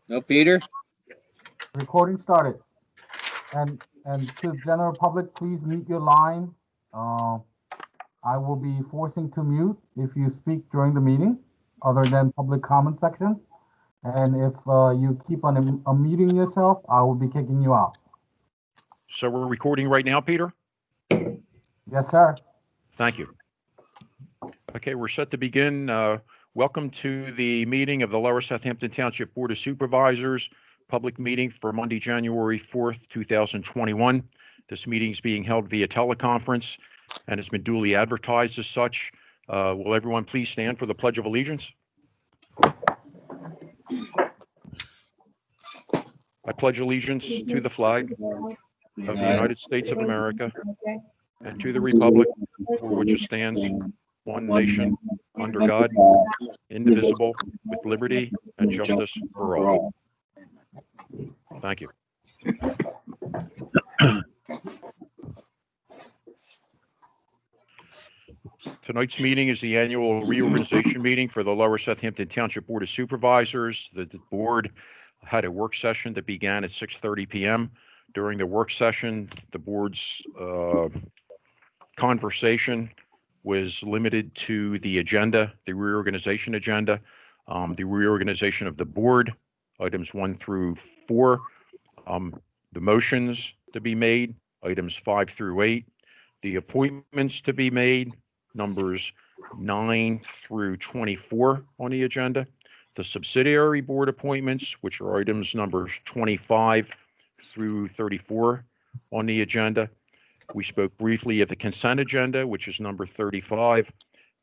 No, Peter? Recording started. And to the general public, please mute your line. I will be forcing to mute if you speak during the meeting, other than public comment section. And if you keep on unmuting yourself, I will be kicking you out. So we're recording right now, Peter? Yes, sir. Thank you. Okay, we're set to begin. Welcome to the meeting of the Lower Southampton Township Board of Supervisors, public meeting for Monday, January 4th, 2021. This meeting is being held via teleconference and has been duly advertised as such. Will everyone please stand for the Pledge of Allegiance? I pledge allegiance to the flag of the United States of America and to the republic for which it stands, one nation, under God, indivisible, with liberty and justice for all. Thank you. Tonight's meeting is the annual reorganization meeting for the Lower Southampton Township Board of Supervisors. The board had a work session that began at 6:30 p.m. During the work session, the board's conversation was limited to the agenda, the reorganization agenda, the reorganization of the board, items 1 through 4, the motions to be made, items 5 through 8, the appointments to be made, numbers 9 through 24 on the agenda, the subsidiary board appointments, which are items numbers 25 through 34 on the agenda. We spoke briefly of the consent agenda, which is number 35,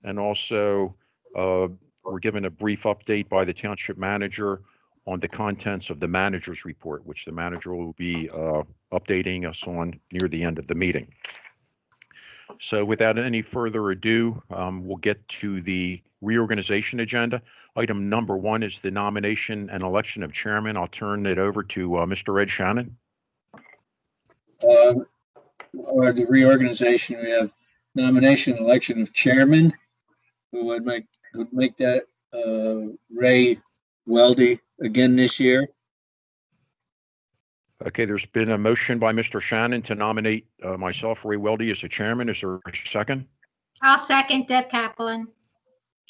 and also we're given a brief update by the township manager on the contents of the manager's report, which the manager will be updating us on near the end of the meeting. So without any further ado, we'll get to the reorganization agenda. Item number 1 is the nomination and election of chairman. I'll turn it over to Mr. Ed Shannon. Or the reorganization, we have nomination and election of chairman. Who would make that Ray Weldy again this year? Okay, there's been a motion by Mr. Shannon to nominate myself, Ray Weldy, as the chairman. Is there a second? I'll second Deb Kaplan.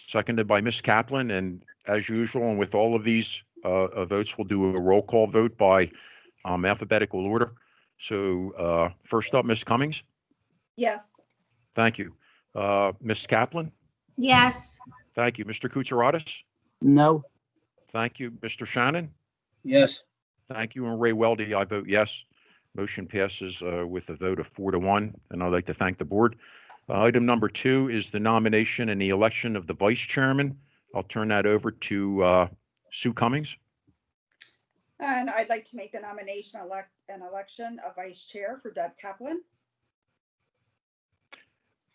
Seconded by Ms. Kaplan, and as usual, and with all of these votes, we'll do a roll call vote by alphabetical order. So first up, Ms. Cummings. Yes. Thank you. Ms. Kaplan. Yes. Thank you. Mr. Kutsaratis. No. Thank you. Mr. Shannon. Yes. Thank you. And Ray Weldy, I vote yes. Motion passes with a vote of 4-1, and I'd like to thank the board. Item number 2 is the nomination and the election of the vice chairman. I'll turn that over to Sue Cummings. And I'd like to make the nomination and election of vice chair for Deb Kaplan.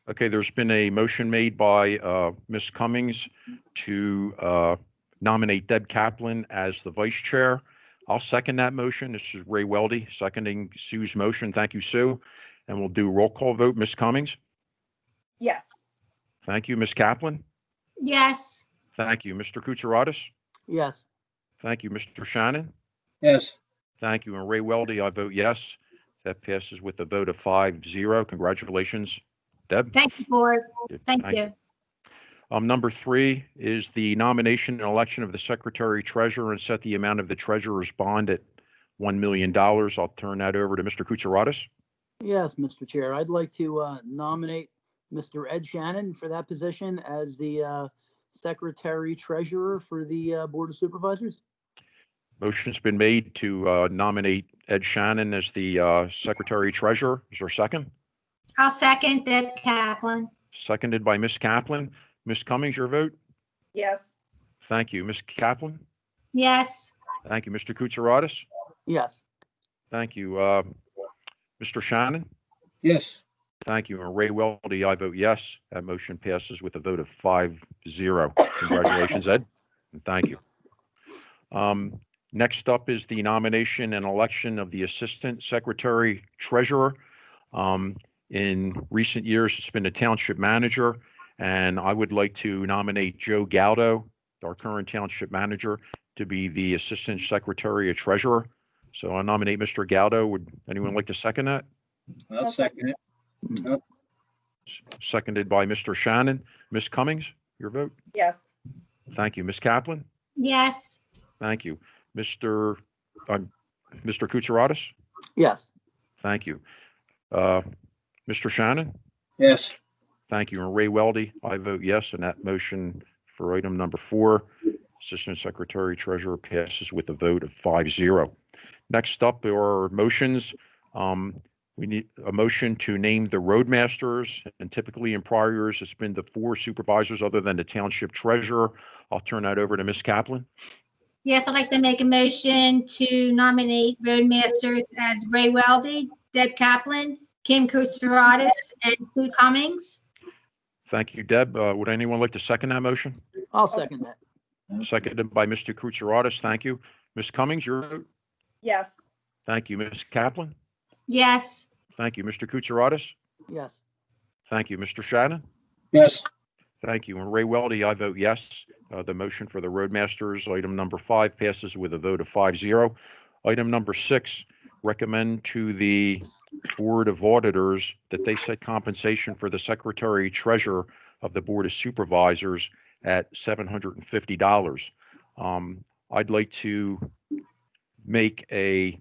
Okay, there's been a motion made by Ms. Cummings to nominate Deb Kaplan as the vice chair. I'll second that motion. This is Ray Weldy seconding Sue's motion. Thank you, Sue. And we'll do roll call vote. Ms. Cummings. Yes. Thank you. Ms. Kaplan. Yes. Thank you. Mr. Kutsaratis. Yes. Thank you. Mr. Shannon. Yes. Thank you. And Ray Weldy, I vote yes. That passes with a vote of 5-0. Congratulations, Deb. Thank you, board. Thank you. Number 3 is the nomination and election of the secretary treasurer and set the amount of the treasurer's bond at $1 million. I'll turn that over to Mr. Kutsaratis. Yes, Mr. Chair. I'd like to nominate Mr. Ed Shannon for that position as the secretary treasurer for the Board of Supervisors. Motion's been made to nominate Ed Shannon as the secretary treasurer. Is there a second? I'll second Deb Kaplan. Seconded by Ms. Kaplan. Ms. Cummings, your vote? Yes. Thank you. Ms. Kaplan? Yes. Thank you. Mr. Kutsaratis? Yes. Thank you. Mr. Shannon? Yes. Thank you. And Ray Weldy, I vote yes. That motion passes with a vote of 5-0. Congratulations, Ed. And thank you. Next up is the nomination and election of the Assistant Secretary Treasurer. In recent years, it's been the Township Manager, and I would like to nominate Joe Galdo, our current township manager, to be the assistant secretary or treasurer. So I nominate Mr. Gaudo. Would anyone like to second that? I'll second it. Seconded by Mr. Shannon. Ms. Cummings, your vote? Yes. Thank you. Ms. Kaplan? Yes. Thank you. Mr. Kutsaratus? Yes. Thank you. Mr. Shannon? Yes. Thank you. And Ray Weldy, I vote yes, and that motion for item number 4, Assistant Secretary Treasurer, passes with a vote of 5-0. Next up are motions. We need a motion to name the roadmasters, and typically in prior years, it's been the 4 supervisors other than the township treasurer. I'll turn that over to Ms. Kaplan. Yes, I'd like to make a motion to nominate roadmasters as Ray Weldy, Deb Kaplan, Kim Kutsaratus, and Sue Cummings. Thank you, Deb. Would anyone like to second that motion? I'll second that. Seconded by Mr. Kutsaratus. Thank you. Ms. Cummings, your vote? Yes. Thank you. Ms. Kaplan? Yes. Thank you. Mr. Kutsaratus? Yes. Thank you. Mr. Shannon? Yes. Thank you. And Ray Weldy, I vote yes. The motion for the roadmasters, item number 5, passes with a vote of 5-0. Item number 6, recommend to the Board of Auditors that they set compensation for the Secretary Treasurer of the Board of Supervisors at $750. I'd like to make a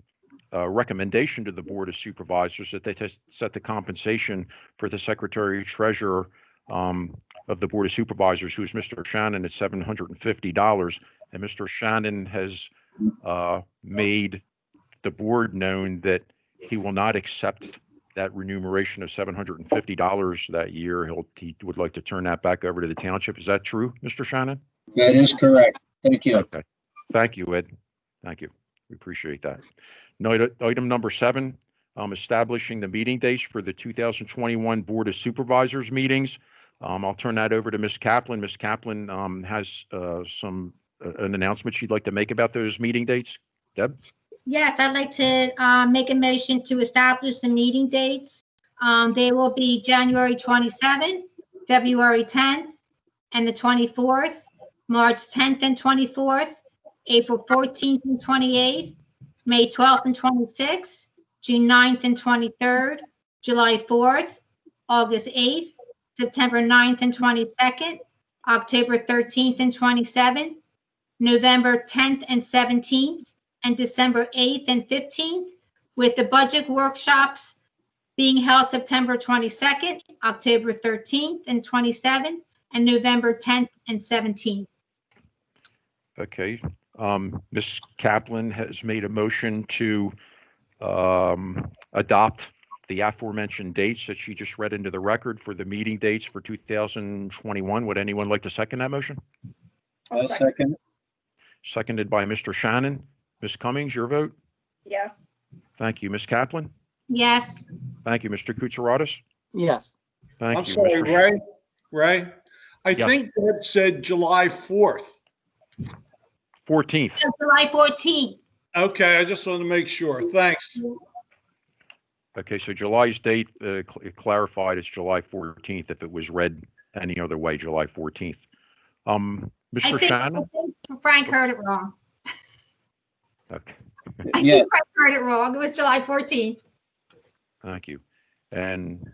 recommendation to the Board of Supervisors that they set the compensation for the Secretary Treasurer of the Board of Supervisors, who's Mr. Shannon, at $750. And Mr. Shannon has made the board known that he will not accept that remuneration of $750 that year. He would like to turn that back over to the township. Is that true, Mr. Shannon? That is correct. Thank you. Okay. Thank you, Ed. Thank you. We appreciate that. Item number 7, establishing the meeting dates for the 2021 Board of Supervisors meetings. I'll turn that over to Ms. Kaplan. Ms. Kaplan has an announcement she'd like to make about those meeting dates. Deb? Yes, I'd like to make a motion to establish the meeting dates. They will be January 27th, February 10th, and the 24th, March 10th and 24th, April 14th and 28th, May 12th and 26th, June 9th and 23rd, July 4th, August 8th, September 9th and 22nd, October 13th and 27th, November 10th and 17th, and December 8th and 15th, with the budget workshops being held September 22nd, October 13th and 27th, and November 10th and 17th. Okay. Ms. Kaplan has made a motion to adopt the aforementioned dates that she just read into the record for the meeting dates for 2021. Would anyone like to second that motion? I'll second. Seconded by Mr. Shannon. Ms. Cummings, your vote? Yes. Thank you. Ms. Kaplan? Yes. Thank you. Mr. Kutsaratus? Yes. Thank I'm you. sorry, Mr. Ray. Ray, I Yes. think Deb said July 4th. 14th. July 14th. Okay, I just wanted to make sure. Thanks. Okay, so July's date clarified it's July 14th. If it was read any other way, July 14th. Mr. Shannon? I think Frank heard it wrong. Okay, I Yeah. think Frank heard it wrong. It was July 14th. thank you. And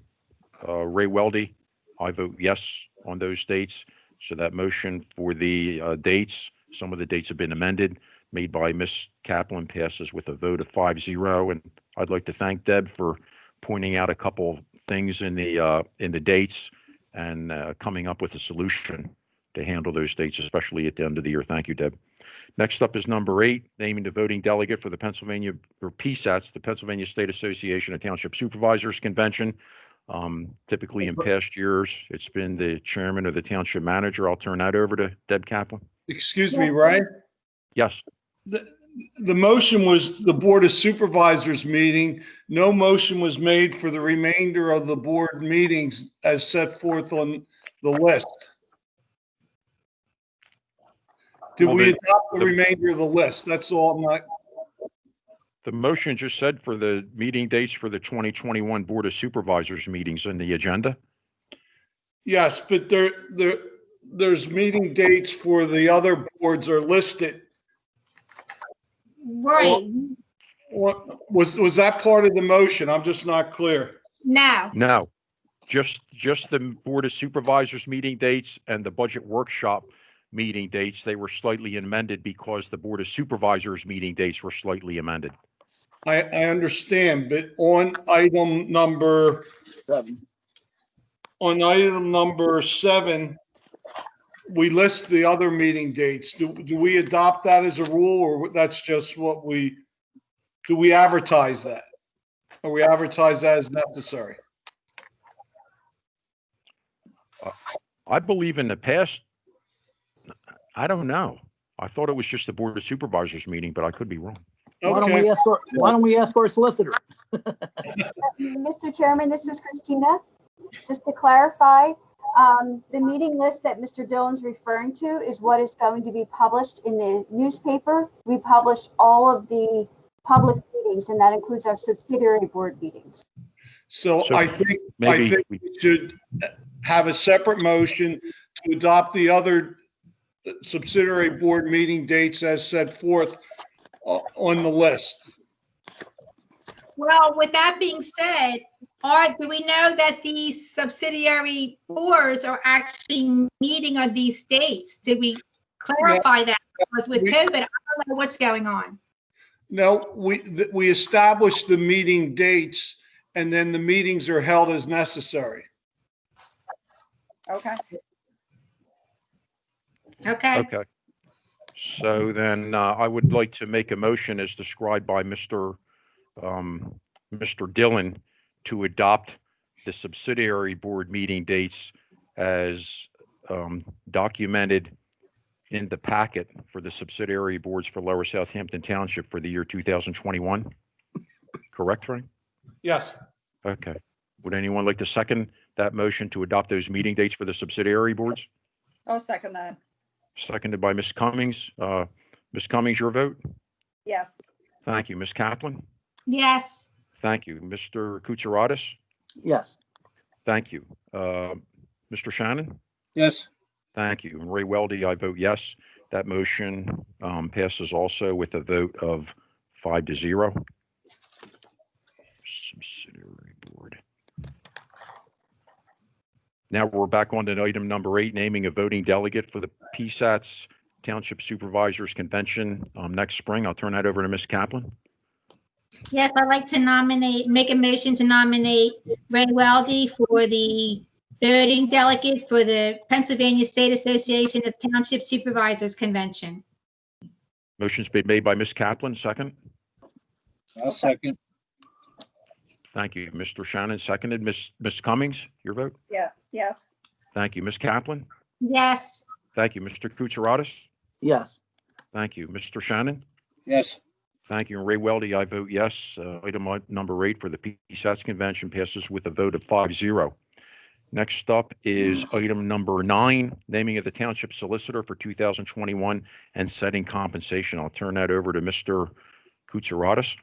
Ray Weldy, I vote yes on those dates. So that motion for the dates, some of the dates have been amended, made by Ms. Kaplan, passes with a vote of 5-0. And I'd like to thank Deb for pointing out a couple things in the dates and coming up with a solution to handle those dates, especially at the end of the year. Thank you, Deb. Next up is number 8, naming the voting delegate for the Pennsylvania, or PSATs, the Pennsylvania State Association of Township Supervisors Convention. Typically in past years, it's been the chairman or the township manager. I'll turn that over to Deb Kaplan. Excuse me, Ray. Yes. The motion was the Board of Supervisors meeting. No motion was made for the remainder of the board meetings as set forth on the list. Did Well, we the- adopt the the- remainder of the list? That's all. I'm not. The motion just said for the meeting dates for the 2021 Board of Supervisors meetings in the agenda. Yes, but there's meeting dates for the other boards are listed. Right, Was that part of the motion? I'm just not clear. no. No, just the Board of Supervisors meeting dates and the budget workshop meeting dates, they were slightly amended because the Board of Supervisors meeting dates were slightly amended. I understand, but on item number 7, we list the other meeting dates. Do we adopt that as a rule, or that's just what do we advertise that? Or we advertise that as necessary? I believe in the past, I don't know. I thought it was just the Board of Supervisors meeting, but I could be wrong. Why don't Okay. we ask our solicitor? Mr. Chairman, this is Christina. Just to clarify, the meeting list that Mr. Dillon's referring to is what is going to be published in the newspaper. We publish all of the public meetings, and that includes our subsidiary board meetings. So So I think maybe we should have a separate motion to adopt the other subsidiary board meeting dates as set forth on the list. Well, with that being said, do we know that these subsidiary boards are actually meeting on these dates? Did we clarify that? Because with COVID, I don't know what's going on. No, we established the meeting dates, and then the meetings are held as necessary. Okay. Okay, Okay. So then I would like to make a motion as described by Mr. Dillon to adopt the subsidiary board meeting dates as documented in the packet for the subsidiary boards for Lower Southampton Township for the year 2021. Correct, Frank? Yes. Okay. Would anyone like to second that motion to adopt those meeting dates for the subsidiary boards? I'll second that. Seconded by Ms. Cummings. Ms. Cummings, your vote? Yes. Thank you. Ms. Kaplan? yes, Thank you. Mr. Kutsaratus? Yes. Thank you. Mr. Shannon? Yes, Thank you. And Ray Weldy, I vote yes. That motion passes also with a vote of 5-0. Subsidiary board. Now we're back on to item number 8, naming a voting delegate for the PSATS Township Supervisors Convention next spring. I'll turn that over to Ms. Kaplan. yes, I'd like to make a motion to nominate Ray Weldy for the voting delegate for the Pennsylvania State Association of Township Supervisors Convention. Motion's been made by Ms. Kaplan, second. I'll second. Thank you. Mr. Shannon, seconded. Ms. Cummings, your vote? Yeah. Yes. Thank you. Ms. Kaplan? Yes, Thank you. Mr. Kutsaratus? Yes. Thank you. Mr. Shannon? Yes, Thank you. And Ray Weldy, I vote yes. Item number 8 for the PSATS convention passes with a vote of 5-0. Next up is item number 9, naming of the township solicitor for 2021 and setting compensation. I'll turn that over to Mr. Kutsaratus.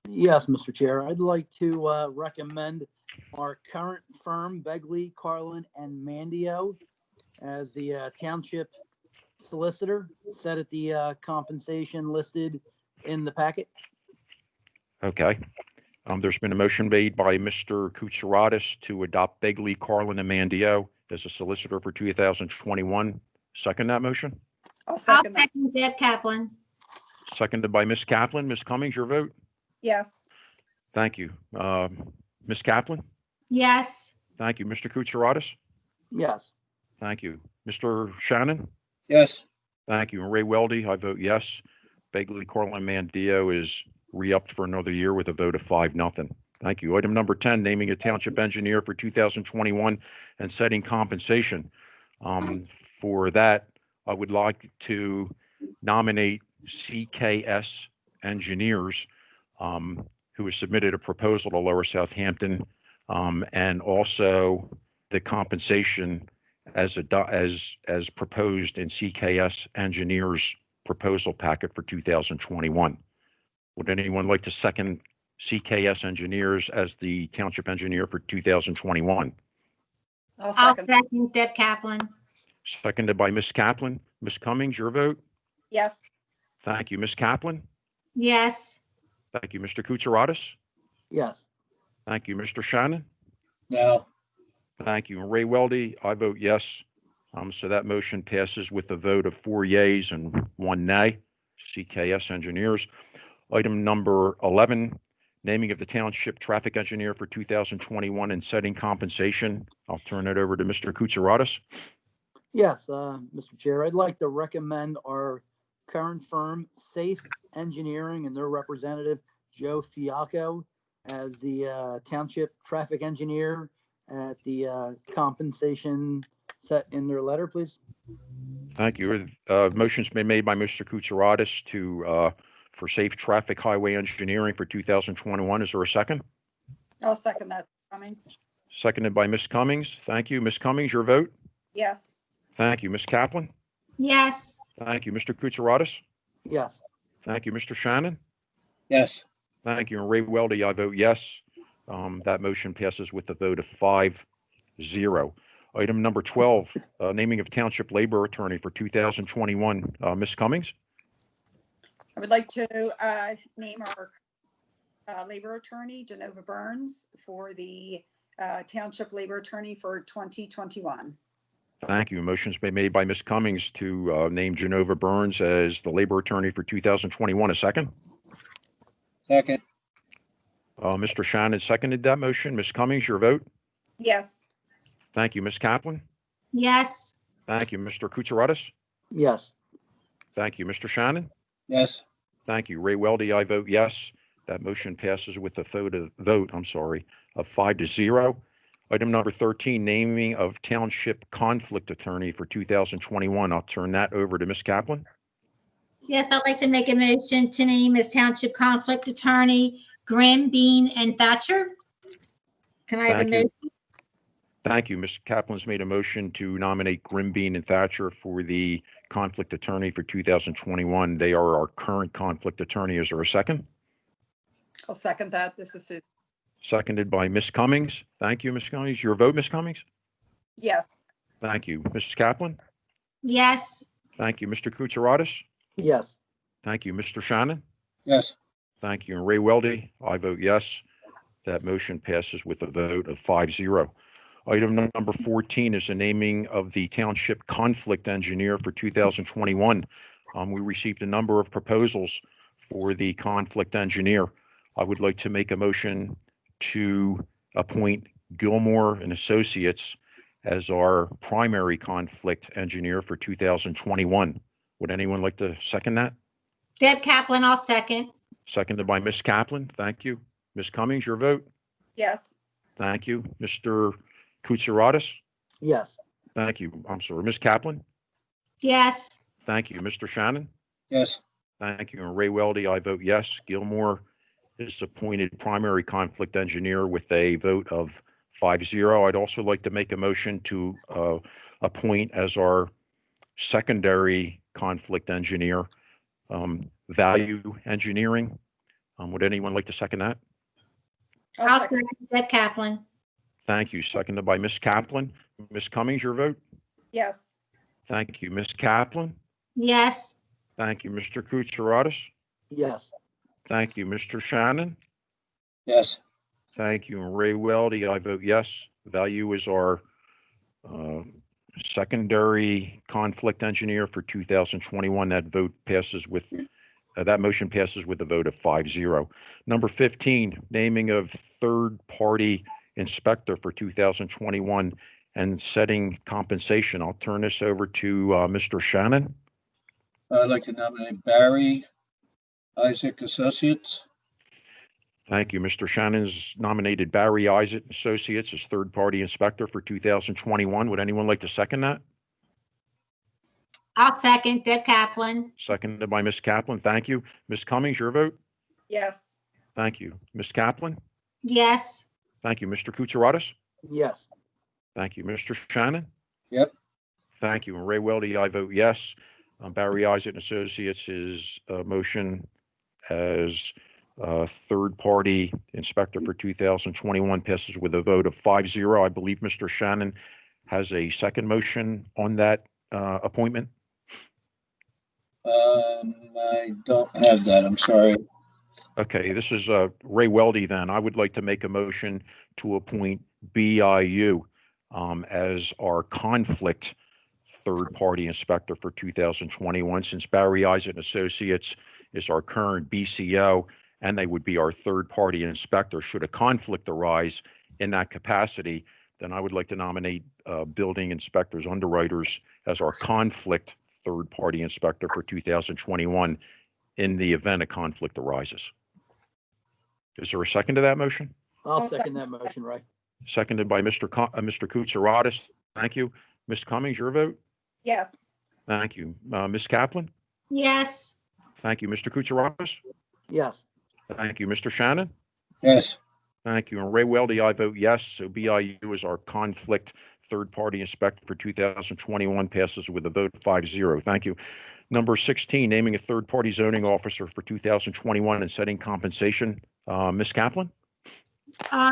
Yes, Mr. Chair. I'd like to recommend our current firm, Begley, Carlin, and Mandio, as the township solicitor, set at the compensation listed in the packet. Okay. There's been a motion made by Mr. Kutsaratus to adopt Begley, Carlin, and Mandio as a solicitor for 2021. Second that motion? I'll I'll second that. second Deb Kaplan. Seconded by Ms. Kaplan. Ms. Cummings, your vote? Yes. Thank you. Ms. Kaplan? Yes, Thank you. Mr. Kutsaratus? Yes. Thank you. Mr. Shannon? yes, Thank you. And Ray Weldy, I vote yes. Begley, Carlin, Mandio is re-upped for another year with a vote of 5-0. Thank you. Item number 10, naming a township engineer for 2021 and setting compensation. For that, I would like to nominate CKS Engineers, who has submitted a proposal to Lower Southampton, and also the compensation as proposed in CKS Engineers proposal packet for 2021. Would anyone like to second CKS Engineers as the township engineer for 2021? I'll I'll second. second Deb Kaplan. Seconded by Ms. Kaplan. Ms. Cummings, your vote? Yes. Thank you. Ms. Kaplan? Yes. Thank you. Mr. Kutsaratus? Yes. Thank you. Mr. Shannon? no, Thank you. And Ray Weldy, I vote yes. So that motion passes with a vote of 4 yeas and 1 nay. CKS Engineers. Item number 11, naming of the Township Traffic Engineer for 2021 and setting compensation. I'll turn it over to Mr. Kutsaratus. Yes, Mr. Chair, I'd like to recommend our current firm, Safe Engineering, and their representative, Joe Fiacco, as the Township Traffic Engineer at the compensation set in their letter, please. Thank you. Motion's been made by Mr. Kutsaratus to for Safe Traffic Highway Engineering for 2021. Is there a second? I'll second that. Cummings? Seconded by Ms. Cummings. Thank you. Ms. Cummings, your vote? Yes. Thank you. Ms. Kaplan? Yes. Thank you. Mr. Kutsaratus? Yes. Thank you. Mr. Shannon? yes, Thank you. And Ray Weldy, I vote yes. That motion passes with a vote of 5-0. Item number 12, naming of Township Labor Attorney for 2021. Ms. Cummings? I would like to name our labor attorney, Genova Burns, for the Township Labor Attorney for 2021. Thank you. Motion's been made by Ms. Cummings to name Genova Burns as the Labor Attorney for 2021. A second? second, Mr. Shannon seconded that motion. Ms. Cummings, your vote? Yes. Thank you. Ms. Kaplan? Yes. Thank you. Mr. Kutsaratus? Yes. Thank you. Mr. Shannon? yes, Thank you. Ray Weldy, I vote yes. That motion passes with a vote of 5-0. Item number 13, naming of Township Conflict Attorney for 2021. I'll turn that over to Ms. Kaplan. Yes, I'd like to make a motion to name as Township Conflict Attorney Grimm, Bean, and Thatcher. Can I have a Thank you. motion? Thank you. Ms. Kaplan's made a motion to nominate Grimm, Bean, and Thatcher for the Conflict Attorney for 2021. They are our current Conflict Attorney. Is there a second? I'll second that. This is Sue. Seconded by Ms. Cummings. Thank you, Ms. Cummings. Your vote, Ms. Cummings? Yes. Thank you. Mrs. Kaplan? Yes. Thank you. Mr. Kutsaratus? Yes. Thank you. Mr. Shannon? yes, Thank you. And Ray Weldy, I vote yes. That motion passes with a vote of 5-0. Item number 14 is the naming of the Township Conflict Engineer for 2021. We received a number of proposals for the Conflict Engineer. I would like to make a motion to appoint Gilmore and Associates as our primary Conflict Engineer for 2021. Would anyone like to second that? Deb Kaplan, I'll second. Seconded by Ms. Kaplan. Thank you. Ms. Cummings, your vote? Yes. Thank you. Mr. Kutsaratus? Yes. Thank you. I'm sorry. Ms. Kaplan? Yes. Thank you. Mr. Shannon? yes, Thank you. And Ray Weldy, I vote yes. Gilmore is appointed primary conflict engineer with a vote of 5-0. I'd also like to make a motion to appoint as our secondary conflict engineer, Value Engineering. Would anyone like to second that? I'll second Deb Kaplan. Thank you. Seconded by Ms. Kaplan. Ms. Cummings, your vote? Yes. Thank you. Ms. Kaplan? Yes. Thank you. Mr. Kutsaratus? Yes. Thank you. Mr. Shannon? yes, Thank you. And Ray Weldy, I vote yes. Value is our secondary conflict engineer for 2021. That vote passes with, that motion passes with a vote of 5-0. Number 15, naming of third-party inspector for 2021 and setting compensation. I'll turn this over to Mr. Shannon. I'd like to nominate Barry Isaac Associates. Thank you. Mr. Shannon's nominated Barry Isaac Associates as third-party inspector for 2021. Would anyone like to second that? I'll second Deb Kaplan. Seconded by Ms. Kaplan. Thank you. Ms. Cummings, your vote? Yes. Thank you. Ms. Kaplan? Yes. Thank you. Mr. Kutsaratus? Yes. Thank you. Mr. Shannon? Yep. Thank you. And Ray Weldy, I vote yes. Barry Isaac Associates is motion as third-party inspector for 2021 passes with a vote of 5-0. I believe Mr. Shannon has a second motion on that appointment? I don't have that. I'm sorry. Okay, this is Ray Weldy then. I would like to make a motion to appoint BIU as our conflict third-party inspector for 2021, since Barry Eisen and Associates is our current BCO, and they would be our third-party inspector. Should a conflict arise in that capacity, then I would like to nominate building inspectors, underwriters as our conflict third-party inspector for 2021 in the event a conflict arises. Is there a second to that motion? I'll second that motion, Ray. Seconded by Mr. Koutsaradis. Thank you. Ms. Cummings, your vote? Yes. Thank you. Ms. Kaplan? Yes. Thank you. Mr. Koutsaradis? Yes. Thank you. Mr. Shannon? Yes. Thank you. And Ray Weldy, I vote yes. So BIU is our conflict third-party inspector for 2021, passes with a vote of 5-0. Thank you. Number 16, naming a third-party zoning officer for 2021 and setting compensation. Ms. Kaplan?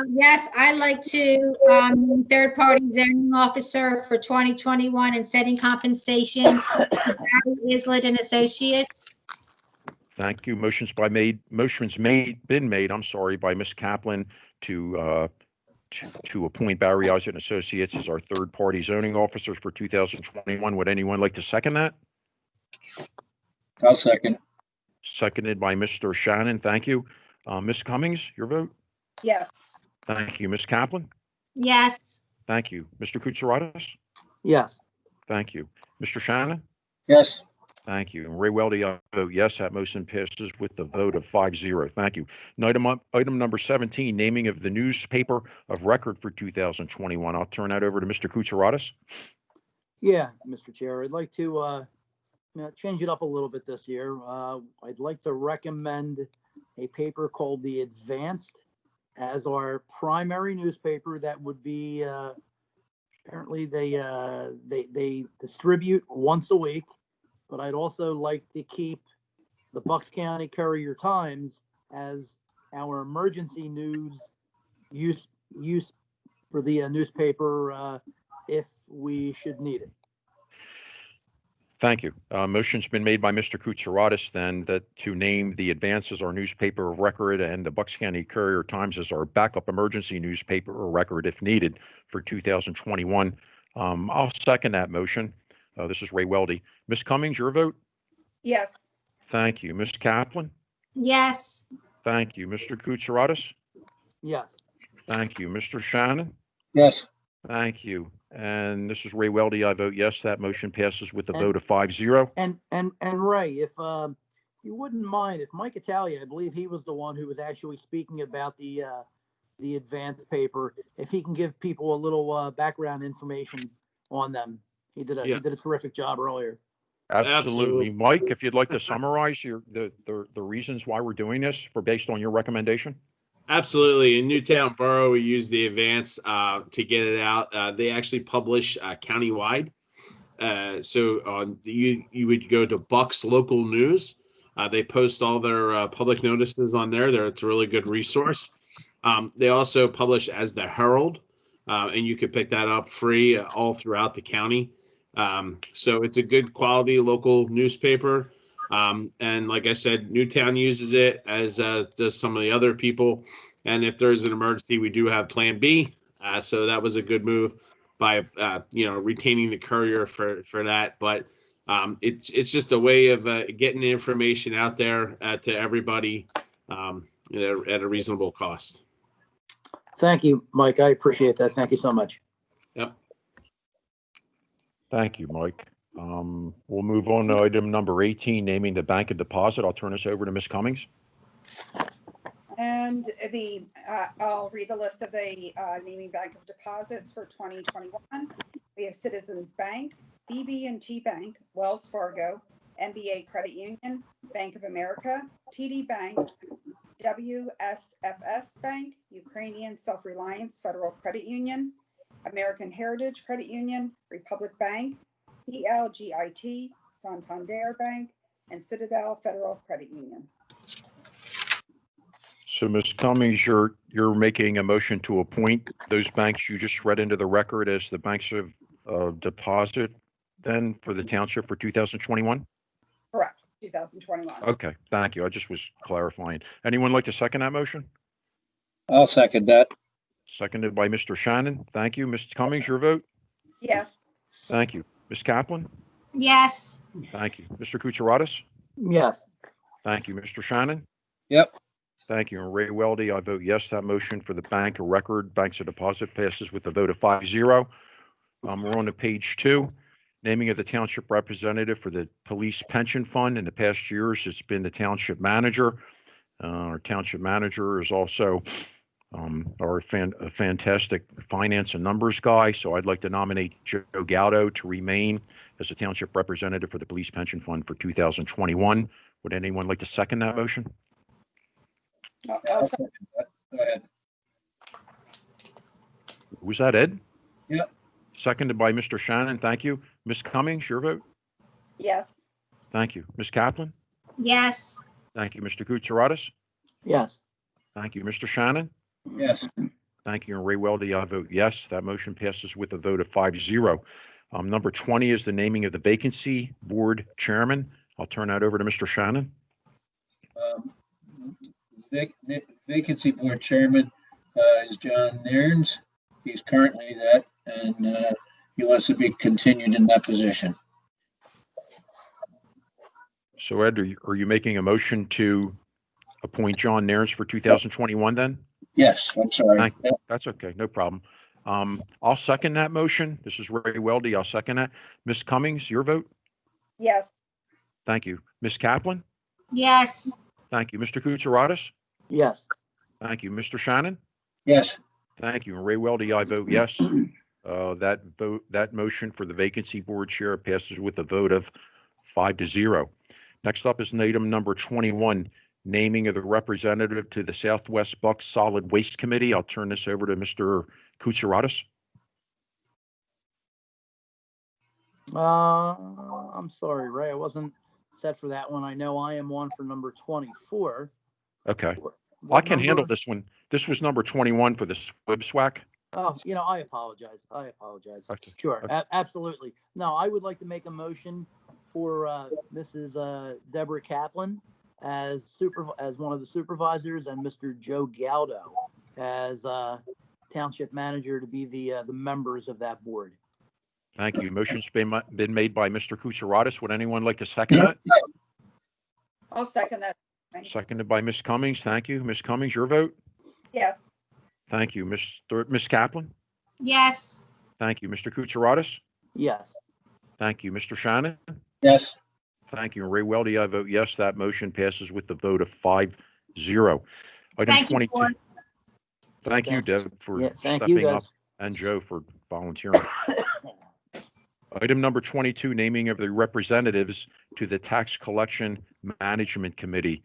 Yes, I'd like to third-party zoning officer for 2021 and setting compensation. Barry Islet and Associates. Thank you. Been made, I'm sorry, by Ms. Kaplan to appoint Barry Eisen Associates as our third-party zoning officers for 2021. Would anyone like to second that? I'll second. Seconded by Mr. Shannon. Thank you. Ms. Cummings, your vote? Yes. Thank you. Ms. Kaplan? Yes. Thank you. Mr. Koutsaradis? Yes. Thank you. Mr. Shannon? Yes. Thank you. And Ray Weldy, I vote yes. That motion passes with the vote of 5-0. Thank you. And item number 17, naming of the newspaper of record for 2021. I'll turn that over to Mr. Koutsaradis. Yeah, Mr. Chair, I'd like to change it up a little bit this year. I'd like to recommend a paper called The Advanced as our primary newspaper. That would be apparently they distribute once a week, but I'd also like to keep the Bucks County Courier Times as our emergency news use for the newspaper if we should need it. Thank you. Motion's been made by Mr. Koutsaradis then that to name The Advance as our newspaper of record and the Bucks County Courier Times as our backup emergency newspaper or record if needed for 2021. I'll second that motion. This is Ray Weldy. Ms. Cummings, your vote? Yes. Thank you. Ms. Kaplan? Yes. Thank you. Mr. Koutsaradis? Yes. Thank you. Mr. Shannon? Yes. Thank you. And this is Ray Weldy. I vote yes. That motion passes with a vote of 5-0. And Ray, if you wouldn't mind, if Mike Italia, I believe he was the one who was actually speaking about the advanced paper, if he can give people a little background information on them. He did a terrific job earlier. Absolutely. Mike, if you'd like to summarize the reasons why we're doing this based on your recommendation. Absolutely. In Newtown Borough, we use the Advance to get it out. They actually publish countywide. So you would go to Bucks Local News. They post all their public notices on there. It's a really good resource. They also publish as the Herald, and you could pick that up free all throughout the county. So it's a good quality local newspaper. And like I said, Newtown uses it, as does some of the other people. And if there's an emergency, we do have Plan B. So that was a good move by retaining the courier for that. But it's just a way of getting the information out there to everybody at a reasonable cost. Thank you, Mike. I appreciate that. Thank you so much. Yep. Thank you, Mike. We'll move on to item number 18, naming the bank of deposit. I'll turn this over to Ms. Cummings. And I'll read the list of the naming bank of deposits for 2021. We have Citizens Bank, BB&T Bank, Wells Fargo, NBA Credit Union, Bank of America, TD Bank, WSFS Bank, Ukrainian Selfreliance Federal Credit Union, American Heritage Credit Union, Republic Bank, PLGIT, Santander Bank, and Citadel Federal Credit Union. So, Ms. Cummings, you're making a motion to appoint those banks you just read into the record as the banks of deposit then for the township for 2021? Correct, 2021. Okay, thank you. I just was clarifying. Anyone like to second that motion? I'll second that. Seconded by Mr. Shannon. Thank you. Ms. Cummings, your vote? Yes. Thank you. Ms. Kaplan? yes, Thank you. Mr. Kutsaratus? Yes. Thank you. Mr. Shannon? Yep. Thank you. And Ray Weldy, I vote yes. That motion for the bank of record, banks of deposit passes with a vote of 5-0. We're on to page 2. Naming of the township representative for the police pension fund. In the past years, it's been the township manager. Our township manager is also a fantastic finance and numbers guy. So I'd like to nominate Joe Gaudo to remain as the township representative for the police pension fund for 2021. Would anyone like to second that motion? I'll second. Go ahead. Was that Ed? Yep. Seconded by Mr. Shannon. Thank you. Ms. Cummings, your vote? Yes. Thank you. Ms. Kaplan? yes, Thank you. Mr. Kutsaratus? Yes. Thank you. Mr. Shannon? Yes. Thank you. And Ray Weldy, I vote yes. That motion passes with a vote of 5-0. Number 20 is the naming of the vacancy board chairman. I'll turn that over to Mr. Shannon. Vacancy board chairman is John Nairns. He's currently that, and he wants to be continued in that position. So Ed, are you making a motion to appoint John Nairns for 2021 then? Yes, I'm sorry. Thank you. That's okay, no problem. I'll second that motion. This is Ray Weldy. I'll second that. Ms. Cummings, your vote? Yes. Thank you. Ms. Kaplan? yes, Thank you. Mr. Kutsaratus? Yes. Thank you. Mr. Shannon? Yes. Thank you. And Ray Weldy, I vote yes. That motion for the vacancy board chair passes with a vote of 5-0. Next up is item number 21, naming of the representative to the Southwest Bucks Solid Waste Committee. I'll turn this over to Mr. Kutsaratus. I'm sorry, Ray, I wasn't set for that one. I know I am on for number 24. Okay. What I can handle number? this one. This was number 21 for the SWBSWC. Oh, I apologize. Okay. Sure, Okay. absolutely. No, I would like to make a motion for Mrs. Deborah Kaplan as one of the supervisors, and Mr. Joe Gaudo as township manager to be the members of that board. Thank you. Motion's been made by Mr. Kutsaratus. Would anyone like to second that? I'll second that. Thanks. Seconded by Ms. Cummings. Thank you. Ms. Cummings, your vote? Yes. Thank you. Ms. Kaplan? yes, Thank you. Mr. Kutsaratus? Yes. Thank you. Mr. Shannon? Yes. Thank you. And Ray Weldy, I vote yes. That motion passes with the vote of 5-0. Item Thank you, 22. Board. Thank you, Deb, for Yeah, thank you, stepping up, guys. and Joe for volunteering. Item number 22, naming of the representatives to the Tax Collection Management Committee.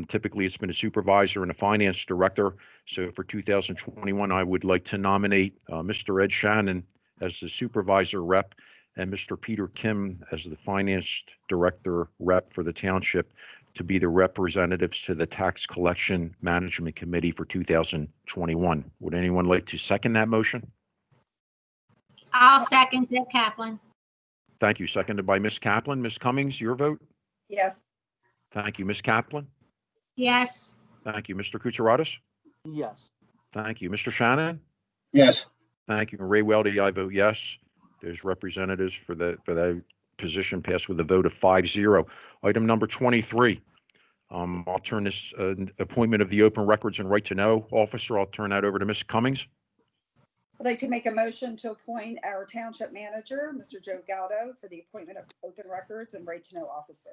Typically, it's been a supervisor and a finance director. So for 2021, I would like to nominate Mr. Ed Shannon as the supervisor rep and Mr. Peter Kim as the finance director rep for the township to be the representatives to the Tax Collection Management Committee for 2021. Would anyone like to second that motion? I'll second Deb Kaplan. Thank you. Seconded by Ms. Kaplan. Ms. Cummings, your vote? Yes. Thank you. Ms. Kaplan? yes, Thank you. Mr. Kutsaratus? Yes. Thank you. Mr. Shannon? Yes. Thank you. Ray Weldy, I vote yes. There's representatives for the position passed with a vote of 5-0. Item number 23. I'll turn this appointment of the Open Records and Right to Know officer. I'll turn that over to Ms. Cummings. I'd like to make a motion to appoint our township manager, Mr. Joe Gaudo, for the appointment of open records and right to know officer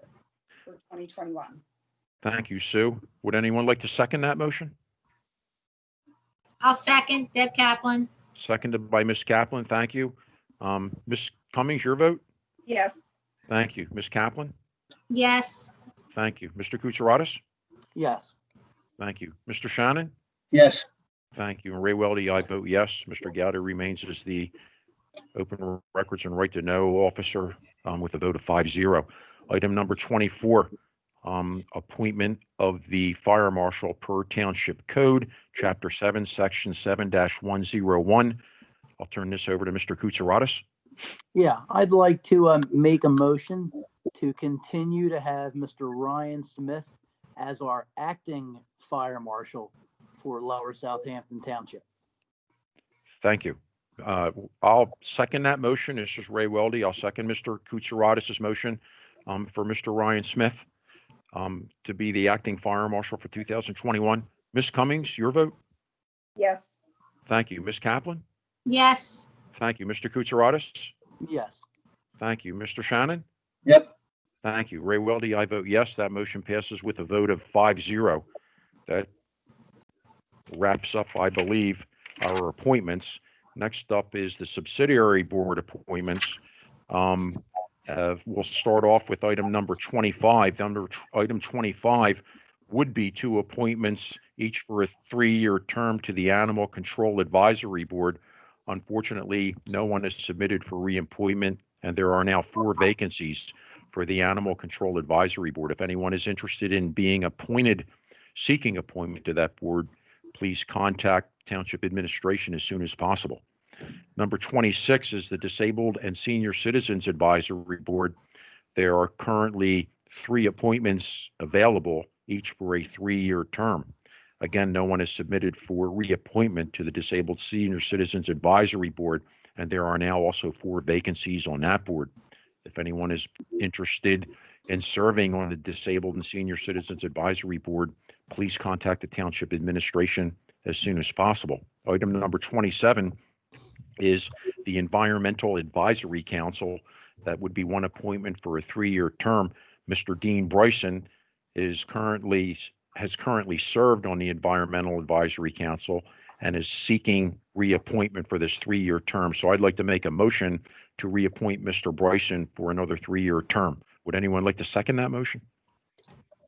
for 2021. Thank you, Sue. Would anyone like to second that motion? I'll second Deb Kaplan. Seconded by Ms. Kaplan. Thank you. Ms. Cummings, your vote? Yes. Thank you. Ms. Kaplan? yes, Thank you. Mr. Kutsaratus? Yes. Thank you. Mr. Shannon? Yes. Thank you. And Ray Weldy, I vote yes. Mr. Gaudo remains as the Open Records and Right to Know officer with a vote of 5-0. Item number 24, appointment of the fire marshal per township code, chapter 7, section 7-101. I'll turn this over to Mr. Kutsaratus. Yeah, I'd like to make a motion to continue to have Mr. Ryan Smith as our acting fire marshal for Lower Southampton Township. Thank you. I'll second that motion. This is Ray Weldy. I'll second Mr. Kutsaratus' motion for Mr. Ryan Smith to be the acting fire marshal for 2021. Ms. Cummings, your vote? Yes. Thank you. Ms. Kaplan? Yes. Thank you. Mr. Kutsaratus? Yes. Thank you. Mr. Shannon? Yep. Thank you. Ray Weldy, I vote yes. That motion passes with a vote of 5-0. That wraps up, I believe, our appointments. Next up is the subsidiary board appointments. We'll start off with item number 25. Item 25 would be 2 appointments, each for a 3-year term to the Animal Control Advisory Board. Unfortunately, no one is submitted for reappointment, and there are now 4 vacancies for the Animal Control Advisory Board. If anyone is interested in being appointed, seeking appointment to that board, please contact Township Administration as soon as possible. Number 26 is the Disabled and Senior Citizens Advisory Board. There are currently 3 appointments available, each for a 3-year term. Again, no one is submitted for reappointment to the Disabled Senior Citizens Advisory Board, and there are now also 4 vacancies on that board. If anyone is interested in serving on the Disabled and Senior Citizens Advisory Board, please contact the Township Administration as soon as possible. Item number 27 is the Environmental Advisory Council. That would be 1 appointment for a 3-year term. Mr. Dean Bryson has currently served on the Environmental Advisory Council and is seeking reappointment for this 3-year term. So I'd like to make a motion to reappoint Mr. Bryson for another 3-year term. Would anyone like to second that motion?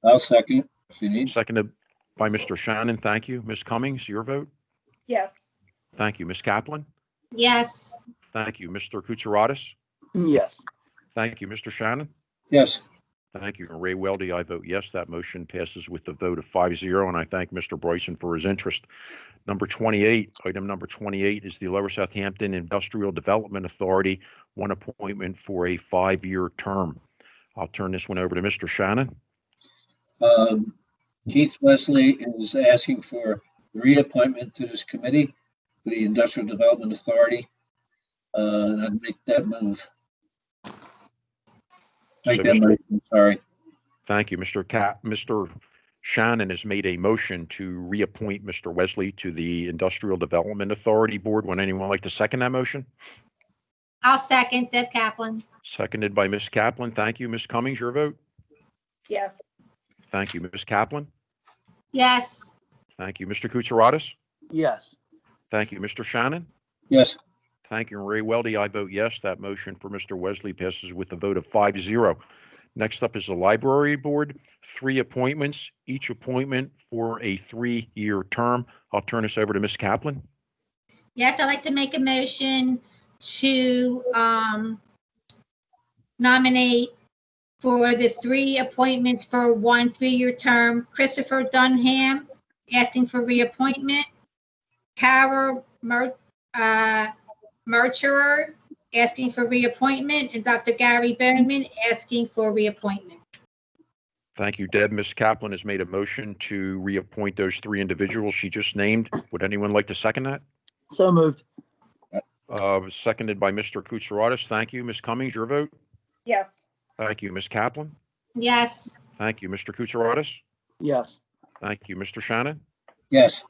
I'll second if you need. Seconded by Mr. Shannon. Thank you. Ms. Cummings, your vote? Yes. Thank you. Ms. Kaplan? Yes. Thank you. Mr. Kutsaratus? Yes. Thank you. Mr. Shannon? Yes. Thank you. And Ray Weldy, I vote yes. That motion passes with a vote of 5-0, and I thank Mr. Bryson for his interest. Number 28, item number 28 is the Lower Southampton Industrial Development Authority, 1 appointment for a 5-year term. I'll turn this one over to Mr. Shannon. Keith Wesley is asking for reappointment to this committee, the Industrial Development Authority. I'd make that move. Sorry. Thank you, Mr. Shannon has made a motion to reappoint Mr. Wesley to the Industrial Development Authority Board. Would anyone like to second that motion? I'll second. Deb Kaplan. Seconded by Ms. Kaplan. Thank you. Ms. Cummings, your vote? Yes. Thank you. Ms. Kaplan? Yes. Thank you. Mr. Kutsaratus? Yes. Thank you. Mr. Shannon? Yes. Thank you. Ray Weldy, I vote yes. That motion for Mr. Wesley passes with a vote of 5-0. Next up is the Library Board, 3 appointments, each appointment for a 3-year term. I'll turn this over to Ms. Kaplan. Yes, I'd like to make a motion to nominate for the 3 appointments for 1 3-year term. Christopher Dunham, asking for reappointment. Kara Mercherer, asking for reappointment, and Dr. Gary Berman, asking for reappointment. Thank you, Deb. Ms. Kaplan has made a motion to reappoint those 3 individuals she just named. Would anyone like to second that? So moved. Seconded by Mr. Kutsaratus. Thank you. Ms. Cummings, your vote? Yes. Thank you. Ms. Kaplan? Yes. Thank you. Mr. Kutsaratus? Yes. Thank you. Mr. Shannon? Yes.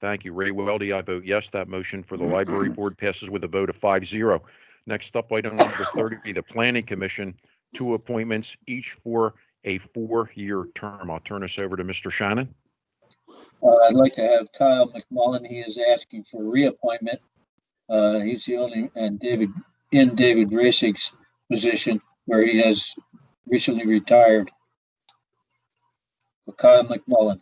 Thank you. Ray Weldy, I vote yes. That motion for the Library Board passes with a vote of 5-0. Next up, item number 30, the Planning Commission, 2 appointments, each for a 4-year term. I'll turn this over to Mr. Shannon. I'd like to have Kyle McMullen. He is asking for reappointment. He's the only, and David Racig's position where he has recently retired. Kyle McMullen.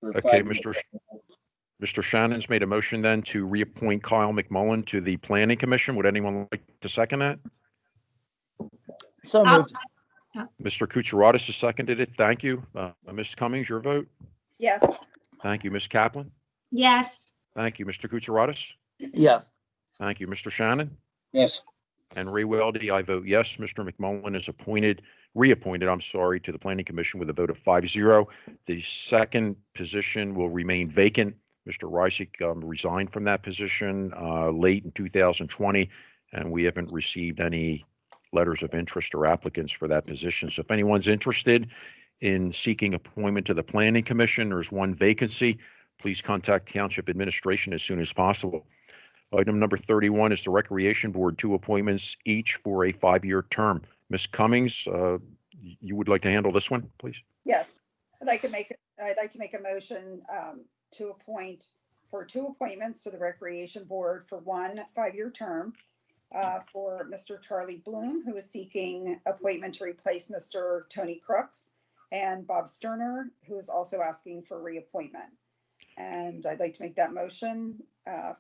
Okay, Mr. Shannon's made a motion then to reappoint Kyle McMullen to the Planning Commission. Would anyone like to second that? So moved. Mr. Kutsaratus has seconded it. Thank you. Ms. Cummings, your vote? Yes. Thank you. Ms. Kaplan? Yes. Thank you. Mr. Kutsaratus? Yes. Thank you. Mr. Shannon? Yes. And Ray Weldy, I vote yes. Mr. McMullen is reappointed, to the Planning Commission with a vote of 5-0. The second position will remain vacant. Mr. Reisig resigned from that position late in 2020, and we haven't received any letters of interest or applicants for that position. So if anyone's interested in seeking appointment to the Planning Commission, there's one vacancy. Please contact Township Administration as soon as possible. Item number 31 is the Recreation Board, 2 appointments each for a 5-year term. Ms. Cummings, you would like to handle this one, please? Yes, I'd like to make a motion to appoint for 2 appointments to the Recreation Board for 1 5-year term for Mr. Charlie Bloom, who is seeking appointment to replace Mr. Tony Crooks, and Bob Sterner, who is also asking for reappointment. And I'd like to make that motion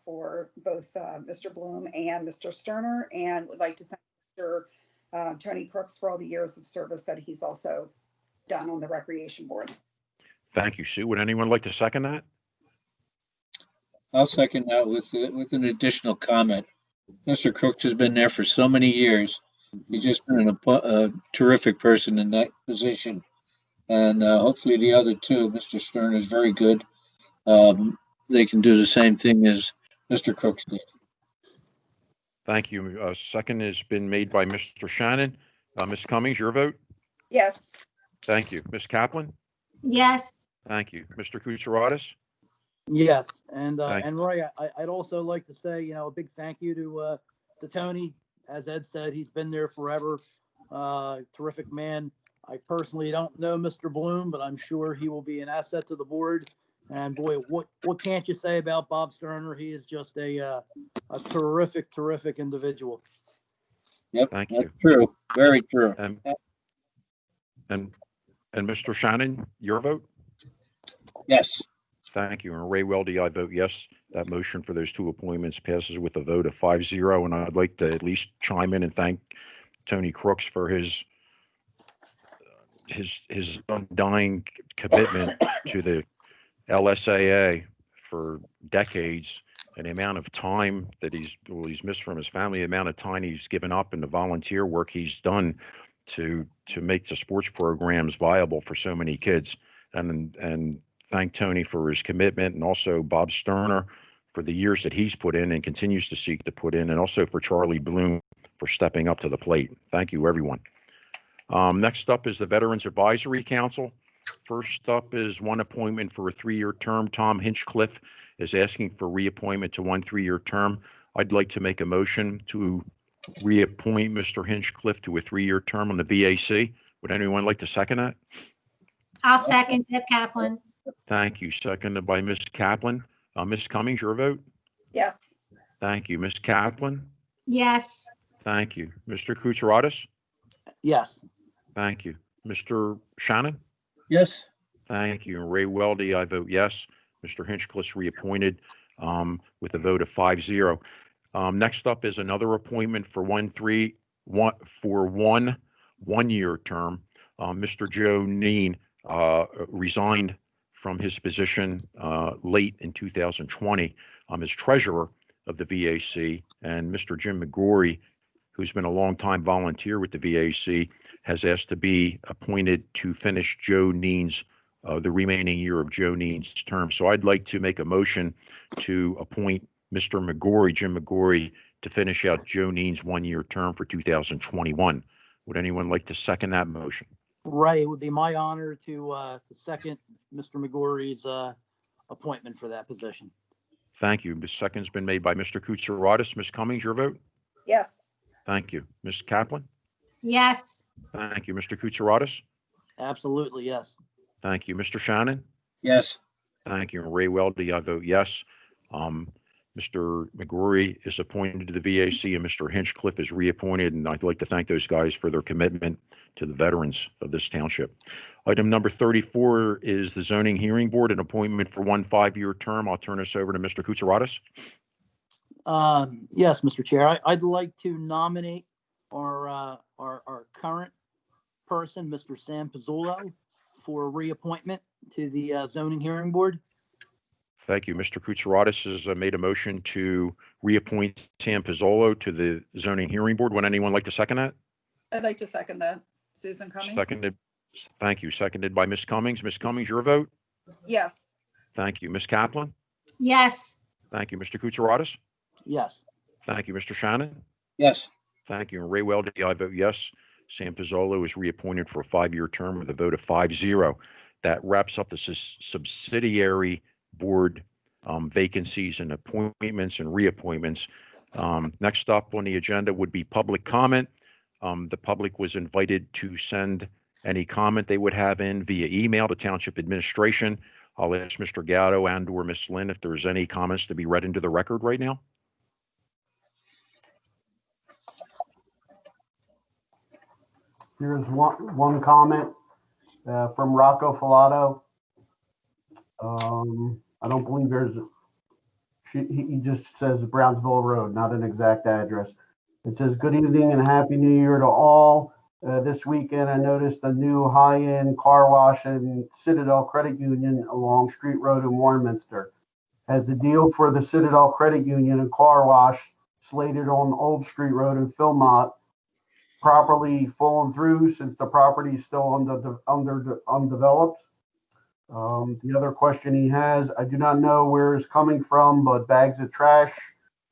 for both Mr. Bloom and Mr. Sterner, and would like to thank Mr. Tony Crooks for all the years of service that he's also done on the Recreation Board. Thank you, Sue. Would anyone like to second that? I'll second that with an additional comment. Mr. Crooks has been there for so many years. He's just been a terrific person in that position. And hopefully the other 2, Mr. Stern is very good. They can do the same thing as Mr. Crooks did. Thank you. Second has been made by Mr. Shannon. Ms. Cummings, your vote? Yes. Thank you. Ms. Kaplan? Yes. Thank you. Mr. Kutsaratus? Yes, and Thank and Roy, I'd also like to say, a big thank you to Tony. As Ed said, he's been there forever. Terrific man. I personally don't know Mr. Bloom, but I'm sure he will be an asset to the board. And boy, what can't you say about Bob Sterner? He is just a terrific individual. Yep, Thank that's you. true. Very true. And Mr. Shannon, your vote? Yes. Thank you. And Ray Weldy, I vote yes. That motion for those 2 appointments passes with a vote of 5-0. And I'd like to at least chime in and thank Tony Crooks for his undying commitment to the LSAA for decades, and the amount of time that he's missed from his family, the amount of time he's given up, and the volunteer work he's done to make the sports programs viable for so many kids. And thank Tony for his commitment, and also Bob Sterner for the years that he's put in and continues to seek to put in, and also for Charlie Bloom for stepping up to the plate. Thank you, everyone. Next up is the Veterans Advisory Council. First up is 1 appointment for a 3-year term. Tom Hinchcliffe is asking for reappointment to 1 3-year term. I'd like to make a motion to reappoint Mr. Hinchcliffe to a 3-year term on the VAC. Would anyone like to second that? I'll second Deb Kaplan. Thank you. Seconded by Ms. Kaplan. Ms. Cummings, your vote? Yes. Thank you. Ms. Kaplan? Yes. Thank you. Mr. Kutsaratus? Yes. Thank you. Mr. Shannon? Yes. Thank you. And Ray Weldy, I vote yes. Mr. Hinchcliffe's reappointed with a vote of 5-0. Next up is another appointment for 1 1-year term. Mr. Joe Neen resigned from his position late in 2020 as treasurer of the VAC, and Mr. Jim McGorry, who's been a longtime volunteer with the VAC, has asked to be appointed to finish Joe Neen's the remaining year of Joe Neen's term. So I'd like to make a motion to appoint Mr. McGorry, Jim McGorry, to finish out Joe Neen's 1-year term for 2021. Would anyone like to second that motion? Right, it would be my honor to second Mr. McGorry's appointment for that position. Thank you. The second's been made by Mr. Kutsaratus. Ms. Cummings, your vote? Yes. Thank you. Ms. Kaplan? Yes. Thank you. Mr. Kutsaratus? Absolutely, yes. Thank you. Mr. Shannon? Yes. Thank you. And Ray Weldy, I vote yes. Mr. McGorry is appointed to the VAC, and Mr. Hinchcliffe is reappointed, and I'd like to thank those guys for their commitment to the veterans of this township. Item number 34 is the Zoning Hearing Board, an appointment for 1 5-year term. I'll turn this over to Mr. Kutsaratus. Yes, Mr. Chair, I'd like to nominate our current person, Mr. Sam Pizzolo, for reappointment to the Zoning Hearing Board. Thank you. Mr. Kutsaratus has made a motion to reappoint Sam Pizzolo to the Zoning Hearing Board. Would anyone like to second that? I'd like to second that. Susan Cummings? Seconded. Thank you. Seconded by Ms. Cummings. Ms. Cummings, your vote? Yes. Thank you. Ms. Kaplan? Yes. Thank you. Mr. Kutsaratus? Yes. Thank you. Mr. Shannon? Yes. Thank you. And Ray Weldy, I vote yes. Sam Pizzolo is reappointed for a 5-year term with a vote of 5-0. That wraps up the subsidiary board vacancies and appointments and reappointments. Next up on the agenda would be public comment. The public was invited to send any comment they would have in via email to Township Administration. I'll ask Mr. Gatto and or Ms. Lynn if there's any comments to be read into the record right now. Here's one comment from Rocco Filato. I don't believe he just says Brownsville Road, not an exact address. It says, good evening and happy new year to all. This weekend, I noticed a new high-end car wash in Citadel Credit Union along Street Road in Warminster. Has the deal for the Citadel Credit Union and car wash slated on Old Street Road in Philmont properly fallen through since the property is still undeveloped? The other question he has, I do not know where it's coming from, but bags of trash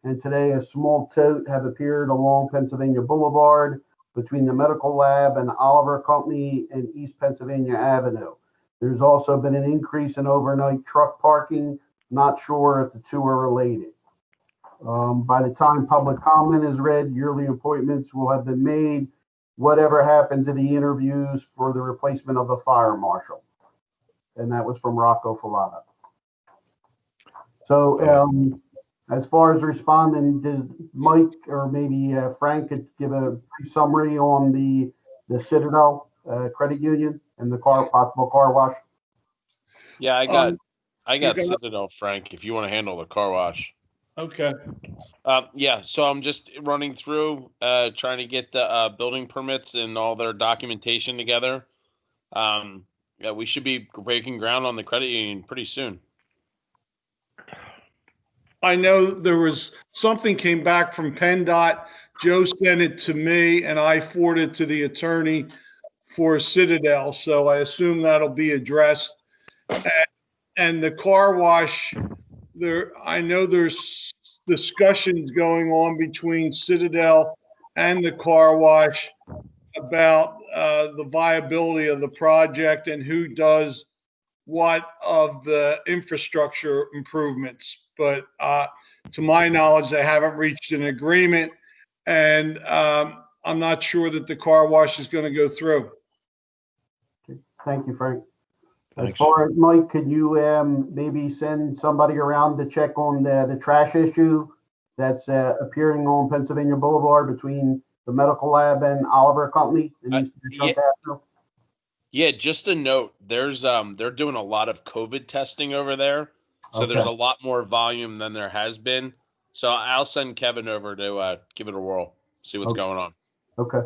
and today a small tote have appeared along Pennsylvania Boulevard between the medical lab and Oliver Company and East Pennsylvania Avenue. There's also been an increase in overnight truck parking. Not sure if the two are related. By the time public comment is read, yearly appointments will have been made. Whatever happened to the interviews for the replacement of the fire marshal? And that was from Rocco Filato. So as far as responding, does Mike or maybe Frank could give a brief summary on the Citadel Credit Union and the possible car wash? Yeah, I got gonna- Citadel, Frank, if you want to handle the car wash. Okay. Yeah, so I'm just running through, trying to get the building permits and all their documentation together. Yeah, we should be breaking ground on the credit union pretty soon. I know there was something came back from PennDOT. Joe sent it to me and I forwarded it to the attorney for Citadel. So I assume that'll be addressed. And the car wash, I know there's discussions going on between Citadel and the car wash about the viability of the project and who does what of the infrastructure improvements. But to my knowledge, they haven't reached an agreement, and I'm not sure that the car wash is going to go through. Thank you, Frank. Thanks. As far as Mike, could you maybe send somebody around to check on the trash issue that's appearing on Pennsylvania Boulevard between the medical lab and Oliver Company? Yeah, just a note. There's they're doing a lot of COVID testing over there, so there's a lot more volume than there has been. So I'll send Kevin over to give it a whirl, see what's going on. Okay.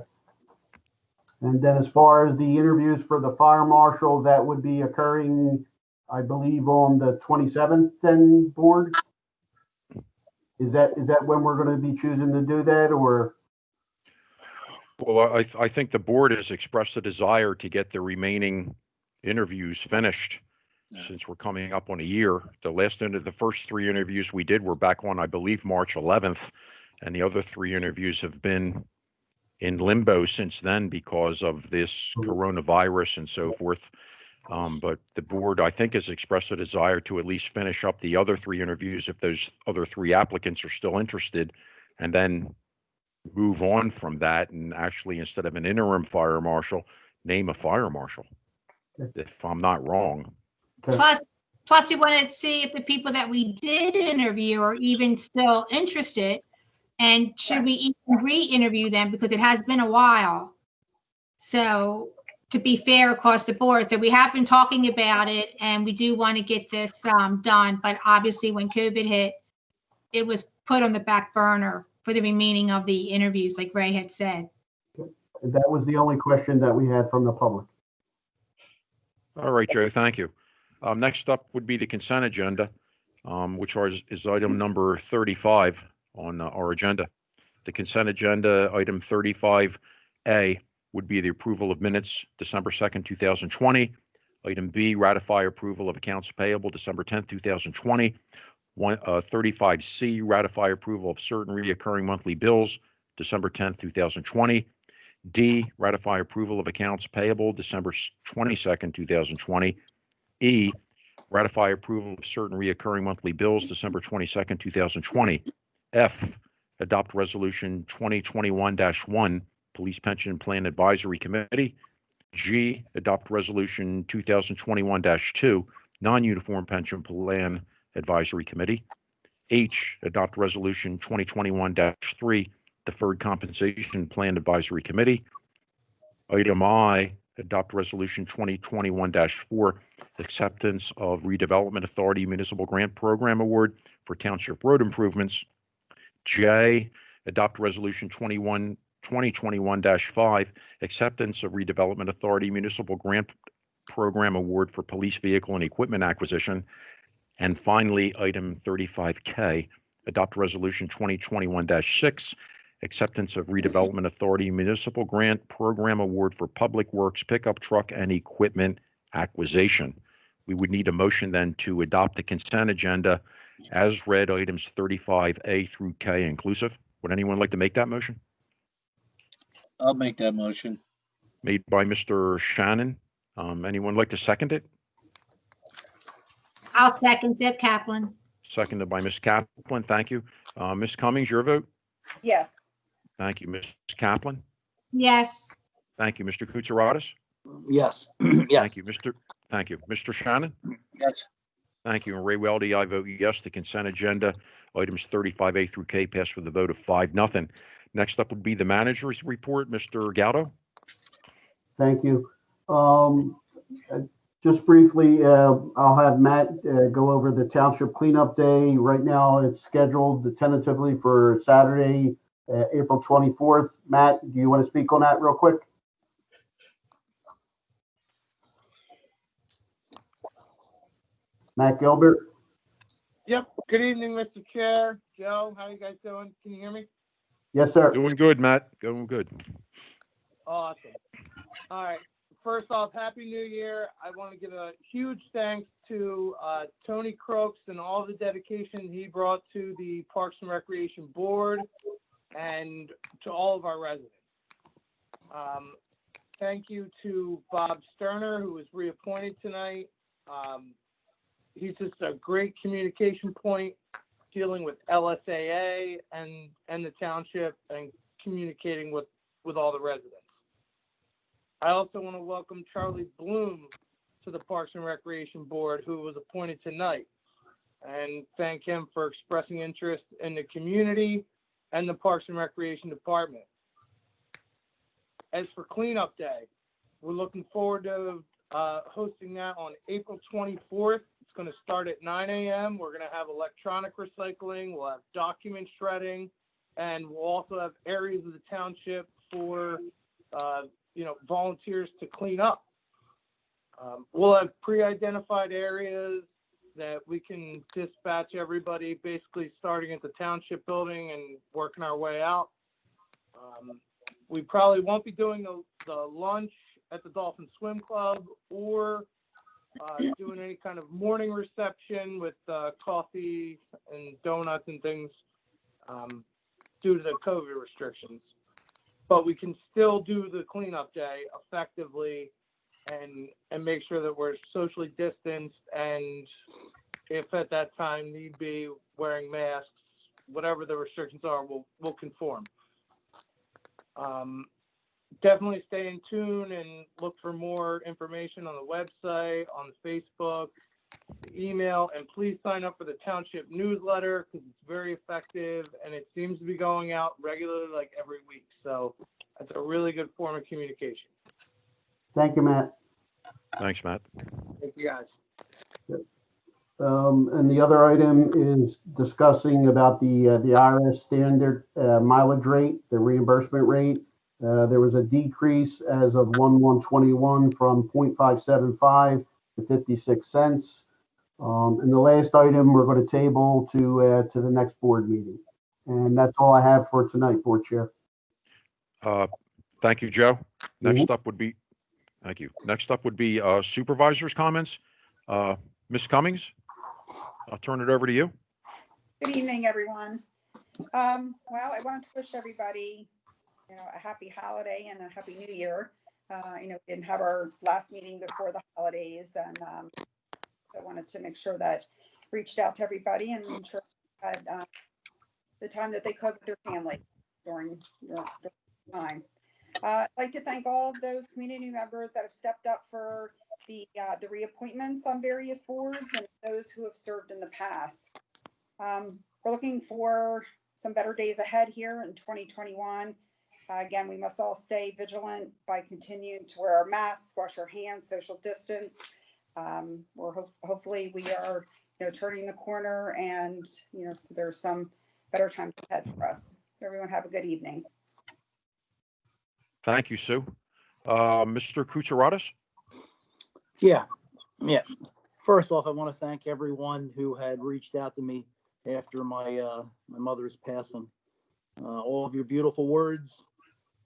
And then as far as the interviews for the fire marshal, that would be occurring, I believe, on the 27th then board? Is that when we're going to be choosing to do that, or? Well, I think the board has expressed a desire to get the remaining interviews finished since we're coming up on a year. The first 3 interviews we did were back on, I believe, March 11th, and the other 3 interviews have been in limbo since then because of this coronavirus and so forth. But the board, I think, has expressed a desire to at least finish up the other 3 interviews if those other 3 applicants are still interested, and then move on from that and actually, instead of an interim fire marshal, name a fire marshal, if I'm not wrong. Plus we wanted to see if the people that we did interview are even still interested, and should we even re-interview them, because it has been a while. So to be fair across the board, so we have been talking about it, and we do want to get this done. But obviously, when COVID hit, it was put on the back burner for the remaining of the interviews, like Ray had said. That was the only question that we had from the public. All right, Joe, thank you. Next up would be the consent agenda. which is item number 35 on our agenda. The consent agenda, item 35A, would be the approval of minutes, December 2nd, 2020. Item B, ratify approval of accounts payable, December 10th, 2020. 35C, ratify approval of certain reoccurring monthly bills, December 10th, 2020. D, ratify approval of accounts payable, December 22nd, 2020. E, ratify approval of certain reoccurring monthly bills, December 22nd, 2020. F, adopt resolution 2021-1, Police Pension Plan Advisory Committee. G, adopt resolution 2021-2, Non-Uniform Pension Plan Advisory Committee. H, adopt resolution 2021-3, Deferred Compensation Plan Advisory Committee. Item I, adopt resolution 2021-4, acceptance of Redevelopment Authority Municipal Grant Program Award for Township Road Improvements. J, adopt resolution 2021-5, acceptance of Redevelopment Authority Municipal Grant Program Award for Police Vehicle and Equipment Acquisition. And finally, item 35K, adopt resolution 2021-6, acceptance of Redevelopment Authority Municipal Grant Program Award for Public Works Pickup Truck and Equipment Acquisition. We would need a motion then to adopt the consent agenda as read, items 35A through K inclusive. Would anyone like to make that motion? I'll make that motion. Made by Mr. Shannon. Anyone like to second it? I'll second it, Kaplan. Seconded by Ms. Kaplan. Thank you. Ms. Cummings, your vote? Yes. Thank you, Ms. Kaplan. Yes. Thank you, Mr. Kutsaratus. Yes. Yes. Thank you, Mr. Shannon. Yes. Thank you. And Ray Weldy, I vote yes. The consent agenda, items 35A through K, passed with a vote of 5-0. Next up would be the manager's report. Mr. Gaudo. Thank you. Just briefly, I'll have Matt go over the township cleanup day. Right now, it's scheduled tentatively for Saturday, April 24th. Matt, do you want to speak on that real quick? Matt Gilbert. Yep. Good evening, Mr. Chair. Joe, how you guys doing? Can you hear me? Yes, sir. Doing good, Matt. Going good. Awesome. All right. First off, Happy New Year. I want to give a huge thanks to Tony Crooks and all the dedication he brought to the Parks and Recreation Board and to all of our residents. Thank you to Bob Sterner, who was reappointed tonight. He's just a great communication point dealing with LSAA and the township and communicating with all the residents. I also want to welcome Charlie Bloom to the Parks and Recreation Board, who was appointed tonight, and thank him for expressing interest in the community and the Parks and Recreation Department. As for Cleanup Day, we're looking forward to hosting that on April 24th. It's going to start at 9 a.m. We're going to have electronic recycling, we'll have document shredding, and we'll also have areas of the township for volunteers to clean up. We'll have pre-identified areas that we can dispatch everybody, basically starting at the township building and working our way out. We probably won't be doing the lunch at the Dolphin Swim Club or doing any kind of morning reception with coffee and donuts and things due to the COVID restrictions. But we can still do the cleanup day effectively and make sure that we're socially distanced, and if at that time need be, wearing masks, whatever the restrictions are, we'll conform. Definitely stay in tune and look for more information on the website, on the Facebook, the email, and please sign up for the township newsletter because it's very effective and it seems to be going out regularly, like every week. So that's a really good form of communication. Thank you, Matt. Thanks, Matt. Thank you, guys. And the other item is discussing about the IRS standard mileage rate, the reimbursement rate. There was a decrease as of 1/1/21 from 0.575 to 56 cents. And the last item we're going to table to the next board meeting. And that's all I have for tonight, Board Chair. Thank you, Joe. Next up would be, thank you. Next up would be supervisor's comments. Ms. Cummings, I'll turn it over to you. Good evening, everyone. Well, I wanted to wish everybody, a happy holiday and a happy new year. We didn't have our last meeting before the holidays, and I wanted to make sure that reached out to everybody and ensure had the time that they could with their family during the time. I'd like to thank all of those community members that have stepped up for the reappointments on various boards and those who have served in the past. We're looking for some better days ahead here in 2021. Again, we must all stay vigilant by continuing to wear our masks, wash our hands, social distance. Hopefully we are, turning the corner, and so there's some better times ahead for us. Everyone have a good evening. Thank you, Sue. Mr. Kutsaratus? Yeah. First off, I want to thank everyone who had reached out to me after my mother's passing. All of your beautiful words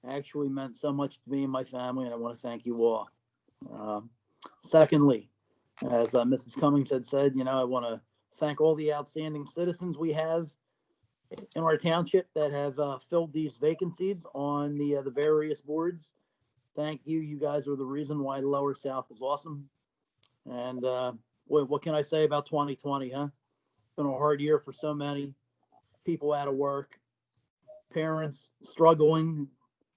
actually meant so much to me and my family, and I want to thank you all. Secondly, as Mrs. Cummings had said, I want to thank all the outstanding citizens we have in our township that have filled these vacancies on the various boards. Thank you. You guys are the reason why Lower South is awesome. And what can I say about 2020, huh? It's been a hard year for so many people out of work, parents struggling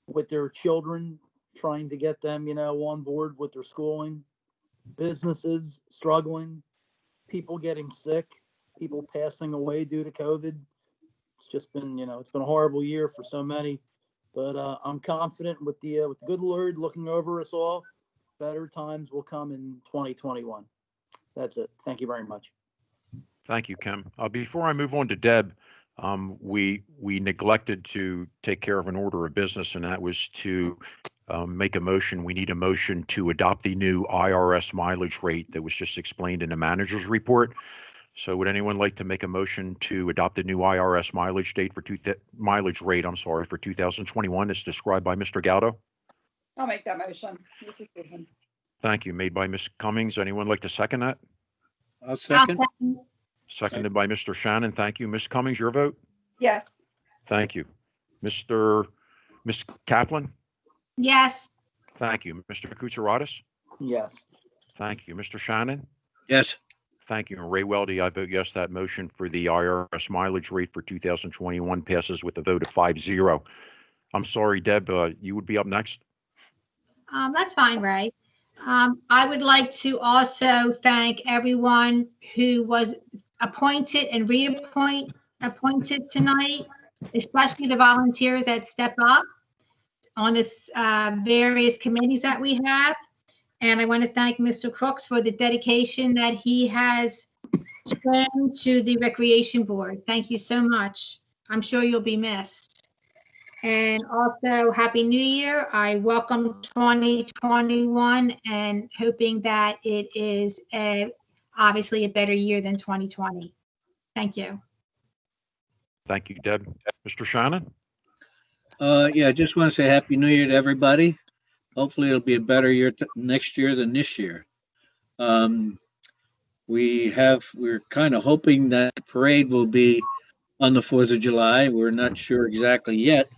with their children, trying to get them, on board with their schooling, businesses struggling, people getting sick, people passing away due to COVID. It's just been, it's been a horrible year for so many, but I'm confident with the good Lord looking over us all, better times will come in 2021. That's it. Thank you very much. Thank you, Kim. Before I move on to Deb, we neglected to take care of an order of business, and that was to make a motion. We need a motion to adopt the new IRS mileage rate that was just explained in the manager's report. So would anyone like to make a motion to adopt the new IRS mileage rate for 2021 as described by Mr. Gaudo? I'll make that motion. This is Susan. Thank you. Made by Ms. Cummings. Anyone like to second that? I'll second. Seconded by Mr. Shannon. Thank you. Ms. Cummings, your vote? Yes. Thank you. Ms. Kaplan? Yes. Thank you. Mr. Kutsaratus? Yes. Thank you. Mr. Shannon? Yes. Thank you. And Ray Weldy, I vote yes. That motion for the IRS mileage rate for 2021 passes with a vote of 5-0. I'm sorry, Deb, you would be up next. That's fine, Ray. I would like to also thank everyone who was appointed and appointed tonight, especially the volunteers that step up on this various committees that we have. And I want to thank Mr. Crooks for the dedication that he has shown to the Recreation Board. Thank you so much. I'm sure you'll be missed. And also, Happy New Year. I welcome 2021 and hoping that it is obviously a better year than 2020. Thank you. Thank you, Deb. Mr. Shannon? Yeah, I just want to say Happy New Year to everybody. Hopefully it'll be a better year next year than this year. We're kind of hoping that the parade will be on the 4th of July. We're not sure exactly yet.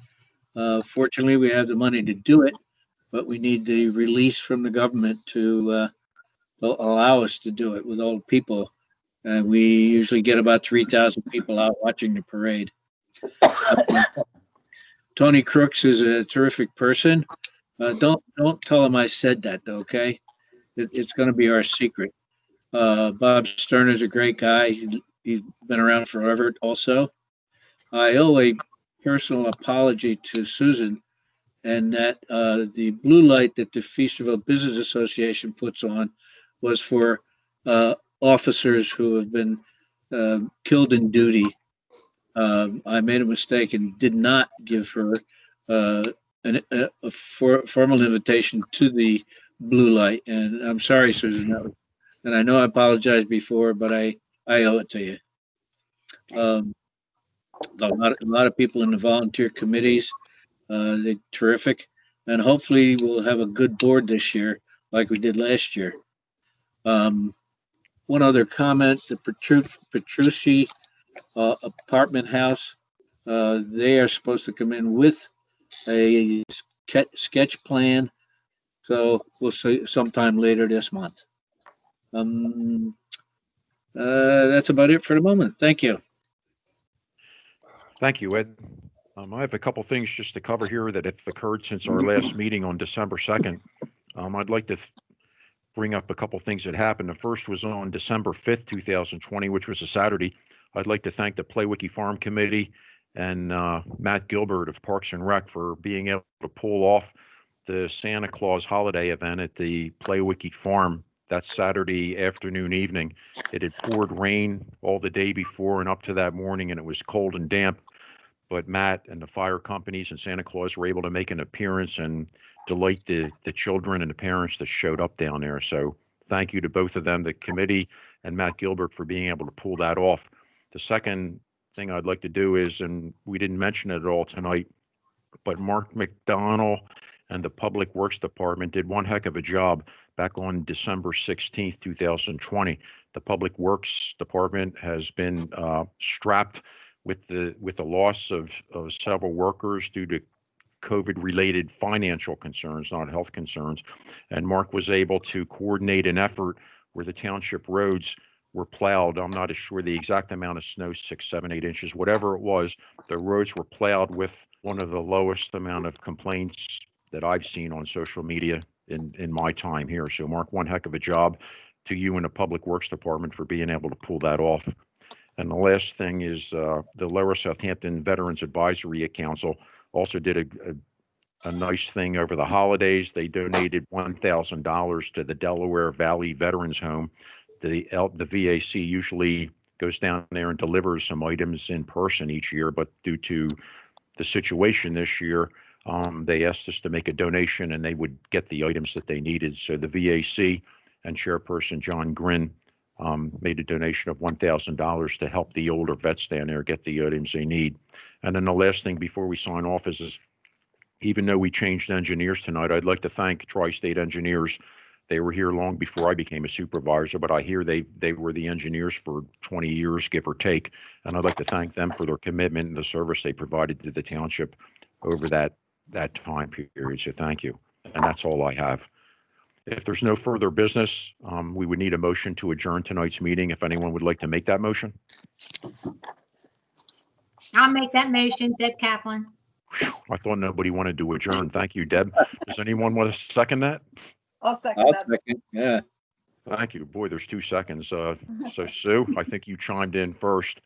Fortunately, we have the money to do it, but we need the release from the government to allow us to do it with all the people. We usually get about 3,000 people out watching the parade. Tony Crooks is a terrific person. Don't tell him I said that, though, okay? It's going to be our secret. Bob Sterner's a great guy. He's been around forever also. I owe a personal apology to Susan, and that the blue light that the Feasterville Business Association puts on was for officers who have been killed in duty. I made a mistake and did not give her a formal invitation to the blue light, and I'm sorry, Susan. And I know I apologized before, but I owe it to you. A lot of people in the volunteer committees, they're terrific. And hopefully we'll have a good board this year, like we did last year. One other comment, the Petrucci apartment house, they are supposed to come in with a sketch plan. So we'll see sometime later this month. That's about it for the moment. Thank you. Thank you, Ed. I have a couple things just to cover here that have occurred since our last meeting on December 2nd. I'd like to bring up a couple things that happened. The first was on December 5th, 2020, which was a Saturday. I'd like to thank the PlayWiki Farm Committee and Matt Gilbert of Parks and Rec for being able to pull off the Santa Claus holiday event at the PlayWiki Farm that Saturday afternoon, evening. It had poured rain all the day before and up to that morning, and it was cold and damp. But Matt and the fire companies and Santa Claus were able to make an appearance and delight the children and the parents that showed up down there. So thank you to both of them, the committee and Matt Gilbert, for being able to pull that off. The second thing I'd like to do is, and we didn't mention it at all tonight, but Mark McDonald and the Public Works Department did one heck of a job back on December 16th, 2020. The Public Works Department has been strapped with the loss of several workers due to COVID-related financial concerns, not health concerns. And Mark was able to coordinate an effort where the township roads were plowed. I'm not as sure the exact amount of snow, 6, 7, 8 inches, whatever it was. The roads were plowed with one of the lowest amount of complaints that I've seen on social media in my time here. So Mark, one heck of a job to you and the Public Works Department for being able to pull that off. And the last thing is the Lower Southampton Veterans Advisory Council also did a nice thing over the holidays. They donated $1,000 to the Delaware Valley Veterans Home. The VAC usually goes down there and delivers some items in person each year, but due to the situation this year, they asked us to make a donation and they would get the items that they needed. So the VAC and Chairperson John Grin made a donation of $1,000 to help the older vets down there get the items they need. And then the last thing before we sign off is even though we changed engineers tonight, I'd like to thank Tri-State Engineers. They were here long before I became a supervisor, but I hear they were the engineers for 20 years, give or take. And I'd like to thank them for their commitment and the service they provided to the township over that time period. So thank you. And that's all I have. If there's no further business, we would need a motion to adjourn tonight's meeting. If anyone would like to make that motion. I'll make that motion, Deb Kaplan. Whew, I thought nobody wanted to adjourn. Thank you, Deb. Does anyone want to second that? I'll second I'll that. second. Yeah. Thank you. Boy, there's 2 seconds. So Sue, I think you chimed in first.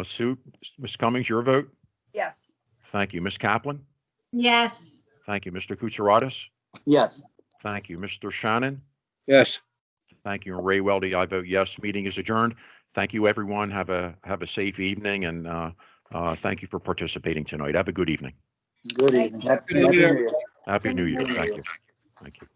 Sue, Ms. Cummings, your vote? Yes. Thank you. Ms. Kaplan? Yes. Thank you. Mr. Kutsaratus? Yes. Thank you. Mr. Shannon? Yes. Thank you. And Ray Weldy, I vote yes. Meeting is adjourned. Thank you, everyone. Have a safe evening, and thank you for participating tonight. Have a good evening. Good evening. Happy New Year. Happy New Year. Thank you. Thank you.